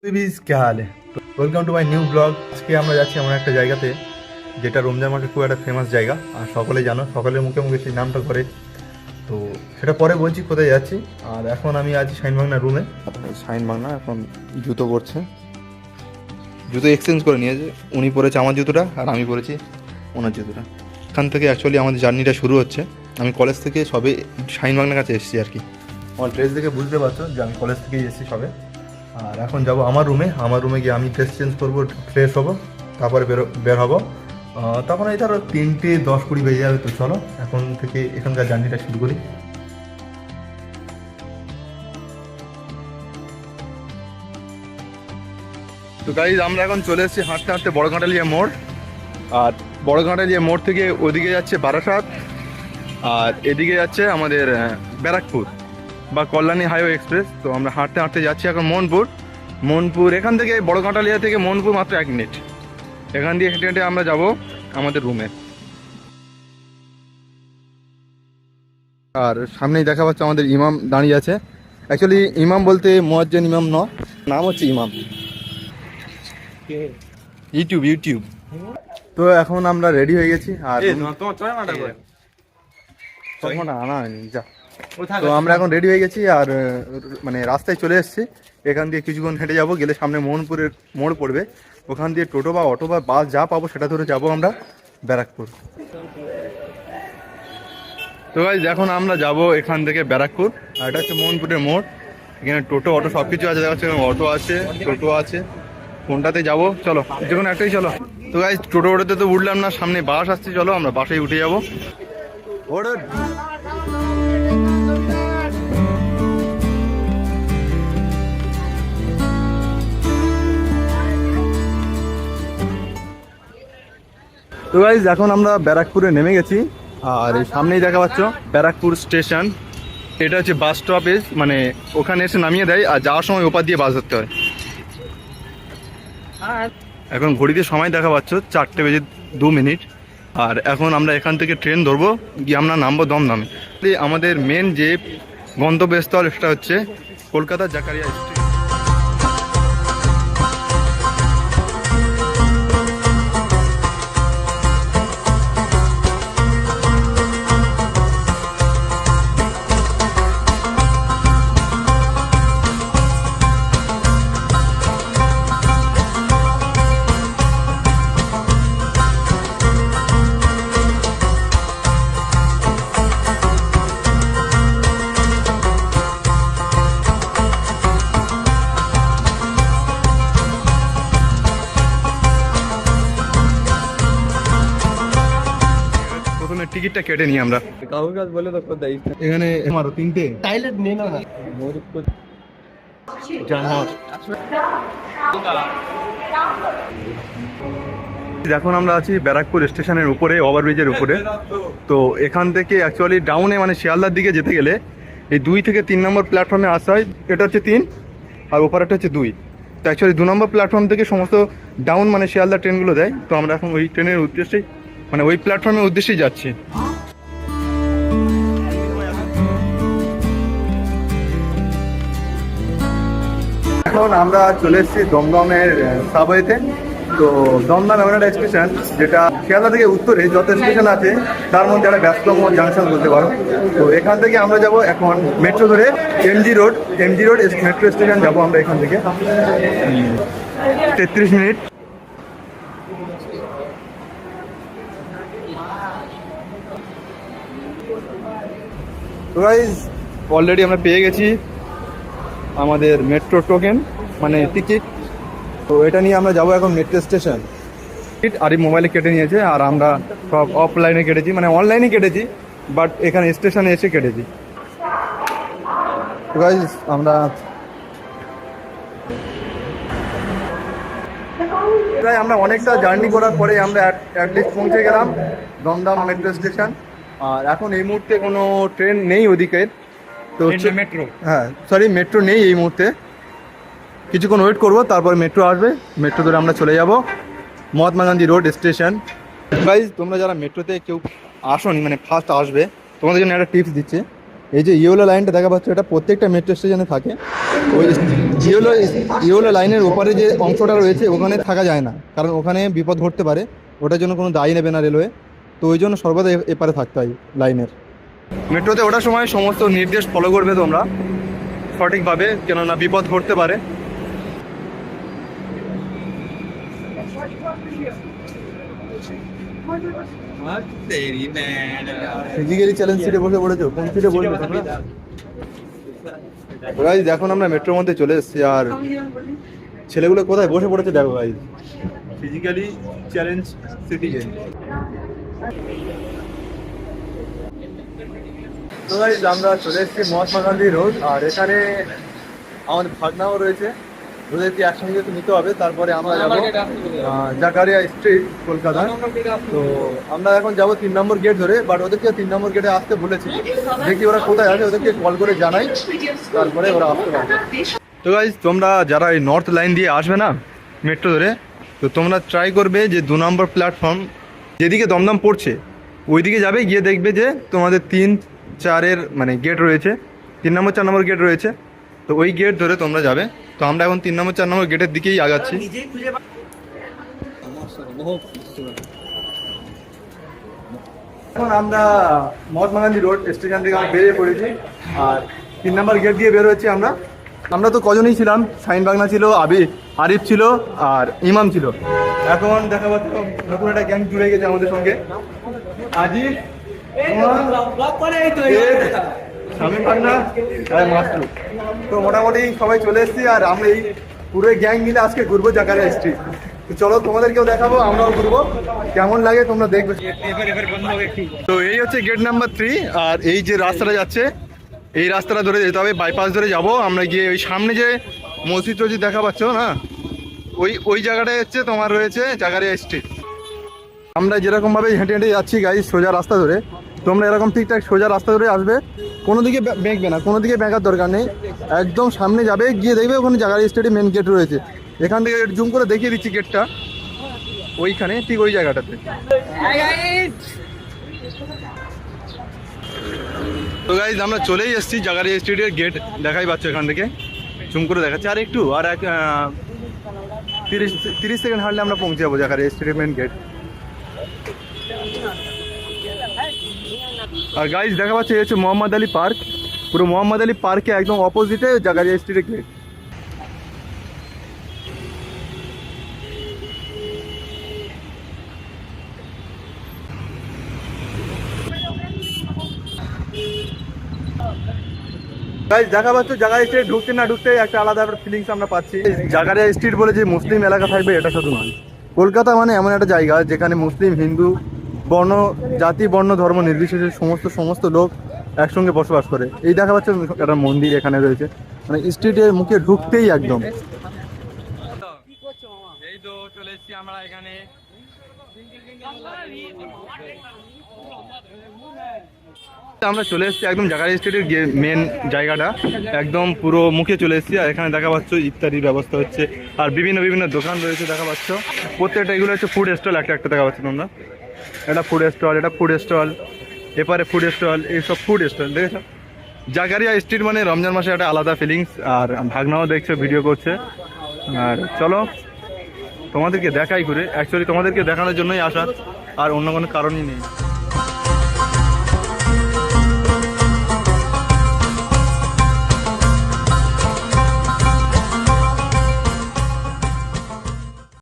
क्या हाल है? Welcome to my new blog. আজকে আমরা যাচ্ছি এমন একটা জায়গাতে যেটা রমজান মাসে খুব একটা ফেমাস জায়গা, আর সকলেই জানো, সকলের মুখে মুখে সেই নামটা করে। তো সেটা পরে বলছি কোথায় যাচ্ছি। আর এখন আমি আছি শাইনবাংলা রুমে। শাইনবাংলা এখন জুতো করছে, জুতো এক্সচেঞ্জ করে নিয়েছে। উনি পরেছে আমার জুতোটা আর আমি পরেছি ওনার জুতোটা। এখান থেকে অ্যাকচুয়ালি আমাদের জার্নিটা শুরু হচ্ছে। আমি কলেজ থেকে সবে শাইনবাংলার কাছে এসেছি আর কি। আমার ড্রেস দেখে বুঝতে পারছো যে আমি কলেজ থেকেই এসেছি সবে। আর এখন যাব আমার রুমে গিয়ে আমি ড্রেস চেঞ্জ করবো, ফ্রেশ হবো, তারপরে বের হবো। তখন এই ধরো 3:10-20 বেজে যাবে। তো চলো এখন থেকে এখানকার জার্নিটা শুরু করি। তো গাইজ আমরা এখন চলে এসেছি হাঁটতে হাঁটতে বড়ঘাটালিয়া মোড়। আর বড়ঘাটালিয়া মোড় থেকে ওদিকে যাচ্ছে বারাসাত, আর এদিকে যাচ্ছে আমাদের ব্যারাকপুর বা কল্যাণী হাইওয়ে এক্সপ্রেস। তো আমরা হাঁটতে হাঁটতে যাচ্ছি এখন মনপুর। এখান থেকে বড়ঘাটালিয়া থেকে মনপুর মাত্র 1 মিনিট। এখান দিয়ে হেঁটে হেঁটে আমরা যাব আমাদের রুমে। আর সামনেই দেখা পাচ্ছে আমাদের ইমাম দাঁড়িয়ে আছে। অ্যাকচুয়ালি ইমাম বলতে মুয়াজ্জিন ইমাম নয়, নাম হচ্ছে ইমাম। ইউটিউব। তো এখন আমরা রেডি হয়ে গেছি। আর আনা হয়নি যা। তো আমরা এখন রেডি হয়ে গেছি আর মানে রাস্তায় চলে এসেছি। এখান দিয়ে কিছুক্ষণ হেঁটে যাবো, গেলে সামনে মোহনপুরের মোড় পড়বে। ওখান দিয়ে টোটো বা অটো বা বাস যা পাবো সেটা ধরে যাবো আমরা ব্যারাকপুর। তো গাইস এখন আমরা যাব এখান থেকে ব্যারাকপুর, আর এটা হচ্ছে মোহনপুরের মোড়। এখানে টোটো অটো সব কিছু আছে, দেখা যাচ্ছে অটো আছে, টোটো আছে। কোনটাতে যাবো চলো, যে কোনো একটাই চলো। তো গাইস টোটোতে তো উঠলাম না, সামনে বাস আসছে, চলো আমরা বাসেই উঠে যাবো। তো গাইজ এখন আমরা ব্যারাকপুরে নেমে গেছি। আর এই সামনেই দেখা পাচ্ছ ব্যারাকপুর স্টেশন। এটা হচ্ছে বাস স্টপেজ, মানে ওখানে এসে নামিয়ে দেয় আর যাওয়ার সময় ওপার দিয়ে বাস ধরতে হয়। এখন ঘড়িতে সময় দেখা পাচ্ছ 4:02। আর এখন আমরা এখান থেকে ট্রেন ধরবো, গিয়ে আমরা নামবো দমদমে। আমাদের মেন যে গন্তব্যস্থল সেটা হচ্ছে কলকাতা জাকারিয়া স্ট্রিট। টিকিটটা কেটে নিই আমরা। এখানে আমারও 3টে এখন আমরা আছি ব্যারাকপুর স্টেশনের উপরে, ওভারব্রিজের উপরে। তো এখান থেকে অ্যাকচুয়ালি ডাউনে মানে শিয়ালদার দিকে যেতে গেলে এই 2 থেকে 3 নম্বর প্ল্যাটফর্মে আসা হয়। এটা হচ্ছে 3 আর ওপারটা হচ্ছে 2। তো অ্যাকচুয়ালি 2 নম্বর প্ল্যাটফর্ম থেকে সমস্ত ডাউন মানে শিয়ালদার ট্রেনগুলো দেয়। তো আমরা এখন ওই ট্রেনের উদ্দেশ্যেই, মানে ওই প্ল্যাটফর্মের উদ্দেশ্যেই যাচ্ছি। এখন আমরা চলে এসেছি দমদমের সাবওয়েতে। তো দমদম এমন একটা স্টেশন যেটা শিয়ালদা থেকে উত্তরে যত স্টেশন আছে তার মধ্যে একটা ব্যস্ততম জাংশন বলতে পারো। তো এখান থেকে আমরা যাব এখন মেট্রো ধরে এমজি রোড মেট্রো স্টেশন যাব আমরা এখান থেকে। 33 মিনিট। তো গাইস অলরেডি আমরা পেয়ে গেছি আমাদের মেট্রো টোকেন, মানে টিকিট। তো এটা নিয়ে আমরা যাবো এখন মেট্রো স্টেশন। আর এই মোবাইলে কেটে নিয়েছে, আর আমরা সব অফলাইনে কেটেছি, মানে অনলাইনে কেটেছি, বাট এখানে স্টেশনে এসে কেটেছি। তো গাইস আমরা অনেকটা জার্নি করার পরে আমরা অ্যাটলিস্ট পৌঁছে গেলাম দমদম মেট্রো স্টেশন। আর এখন এই মুহূর্তে কোনো ট্রেন নেই ওদিকে। তো মেট্রো, হ্যাঁ সরি মেট্রো নেই এই মুহূর্তে। কিছুক্ষণ ওয়েট করবো, তারপর মেট্রো আসবে। মেট্রো ধরে আমরা চলে যাব Mahatma Gandhi road station. Guys তোমরা যারা মেট্রোতে কেউ আসোনি, মানে ফার্স্ট আসবে, তোমাদের জন্য একটা টিপস দিচ্ছি। এই যে ইয়েলো লাইনটা দেখা পাচ্ছ, এটা প্রত্যেকটা মেট্রো স্টেশনে থাকে। ওই ইয়েলো লাইনের ওপারে যে অংশটা রয়েছে ওখানে থাকা যায় না, কারণ ওখানে বিপদ ঘটতে পারে, ওটার জন্য কোনো দায়ী নেবে না রেলওয়ে। তো ওই জন্য সর্বদা এপারে থাকতে হয় লাইনের। মেট্রোতে ওঠার সময় সমস্ত নির্দেশ ফলো করবে তোমরা সঠিকভাবে, কেননা বিপদ ঘটতে পারে। ফিজিক্যালি চ্যালেঞ্জ সিটে বসে পড়েছো, কোন সিটে বসবে তোমরা? গাইস এখন আমরা মেট্রোর মধ্যে চলে এসেছি, আর ছেলেগুলো কোথায় বসে পড়েছে দেখো গাইস, ফিজিক্যালি চ্যালেঞ্জ সিটি। তো গাইস আমরা চলে এসেছি মহাত্মা গান্ধী রোড, আর এখানে আমাদের ভাগনাও রয়েছে, ওদেরকে একসঙ্গে যেহেতু নিতে হবে। তারপরে আমরা যাবো জাকারিয়া স্ট্রিট কলকাতা। তো আমরা এখন যাবো 3 নম্বর গেট ধরে, বাট ওদেরকে 3 নম্বর গেটে আসতে বলেছি, দেখি ওরা কোথায় আছে, ওদেরকে কল করে জানাই, তারপরে ওরা আসতে পারবে। তো গাইস তোমরা যারা এই নর্থ লাইন দিয়ে আসবে না মেট্রো ধরে, তো তোমরা ট্রাই করবে যে 2 নম্বর প্ল্যাটফর্ম যেদিকে দমদম পড়ছে ওইদিকে যাবে, গিয়ে দেখবে যে তোমাদের 3-4 মানে গেট রয়েছে, 3 নম্বর 4 নম্বর গেট রয়েছে, তো ওই গেট ধরে তোমরা যাবে। তো আমরা এখন 3 নম্বর 4 নম্বর গেটের দিকেই আগাচ্ছি। এখন আমরা মহাত্মা গান্ধী রোড স্টেশন থেকে আমরা বেরিয়ে পড়েছি, আর 3 নম্বর গেট দিয়ে বের হচ্ছি আমরা। আমরা তো কজনই ছিলাম, শাহিন বাগনা ছিল, আরিফ ছিল, আর ইমাম ছিল। এখন দেখা পাচ্ছ নতুন একটা গ্যাং জুড়ে গেছে আমাদের সঙ্গে, আজিজ, শামীম বাগনা আর মাসরুফ। তো মোটামুটি সবাই চলে এসেছি, আর আমরা এই পুরো গ্যাং মিলে আজকে ঘুরবো জাকারিয়া স্ট্রিট। তো চলো তোমাদেরকেও দেখাবো, আমরাও ঘুরবো, কেমন লাগে তোমরা দেখবে। তো এই হচ্ছে গেট নাম্বার 3, আর এই যে রাস্তাটা যাচ্ছে এই রাস্তাটা ধরে যেতে হবে, বাইপাস ধরে যাব আমরা, গিয়ে ওই সামনে যে মসজিদ টসজিদ দেখা পাচ্ছ না, ওই জায়গাটায় হচ্ছে তোমার রয়েছে জাকারিয়া স্ট্রিট। আমরা যেরকমভাবে হেঁটে হেঁটে যাচ্ছি গাইস সোজা রাস্তা ধরে, তোমরা এরকম ঠিকঠাক সোজা রাস্তা ধরে আসবে, কোনো দিকে বেঁকবে না, কোনো দিকে বেঁকার দরকার নেই, একদম সামনে যাবে, গিয়ে দেখবে ওখানে জাকারিয়া স্ট্রিটের মেন গেট রয়েছে। এখান থেকে জুম করে দেখিয়ে দিচ্ছি গেটটা, ওইখানে ঠিক ওই জায়গাটাতে। তো গাইজ আমরা চলেই এসেছি জাকারিয়া স্ট্রিটের গেট, দেখাই পাচ্ছ এখান থেকে, জুম করে দেখাচ্ছি। আর একটু আর 30 সেকেন্ড হাঁটলে আমরা পৌঁছে যাবো জাকারিয়া স্ট্রিটের মেন গেট। আর গাইজ দেখা পাচ্ছে এই হচ্ছে মোহাম্মদ আলী পার্ক, পুরো মোহাম্মদ আলী পার্কে একদম অপোজিটে জাকারিয়া স্ট্রিটের গেট। গাইজ দেখা পাচ্ছ জাকারিয়া স্ট্রিট ঢুকতে না ঢুকতে একটা আলাদা ফিলিংস আমরা পাচ্ছি। জাকারিয়া স্ট্রিট বলে যে মুসলিম এলাকা থাকবে এটা শুধু নয়, কলকাতা মানে এমন একটা জায়গা যেখানে মুসলিম, হিন্দু, বর্ণ, জাতি, বর্ণ, ধর্ম নির্বিশেষে সমস্ত লোক একসঙ্গে বসবাস করে। এই দেখা পাচ্ছে একটা মন্দির এখানে রয়েছে, মানে স্ট্রিটের মুখে ঢুকতেই একদম। এই তো চলে এসেছি আমরা এখানে, আমরা চলে এসেছি একদম জাকারিয়া স্ট্রিটের মেন জায়গাটা, একদম পুরো মুখে চলে এসেছি। আর এখানে দেখা পাচ্ছ ইফতারির ব্যবস্থা হচ্ছে, আর বিভিন্ন দোকান রয়েছে দেখা পাচ্ছ, প্রত্যেকটা এগুলো হচ্ছে ফুড স্টল, একটা দেখা পাচ্ছ তোমরা, এটা ফুড স্টল, এটা ফুড স্টল, এপারে ফুড স্টল, এইসব ফুড স্টল দেখেছো। জাকারিয়া স্ট্রিট মানে রমজান মাসে একটা আলাদা ফিলিংস। আর ভাগনাও দেখছো ভিডিও করছে। আর চলো তোমাদেরকে দেখাই ঘুরে, অ্যাকচুয়ালি তোমাদেরকে দেখানোর জন্যই আসা, আর অন্য কোনো কারণই নেই।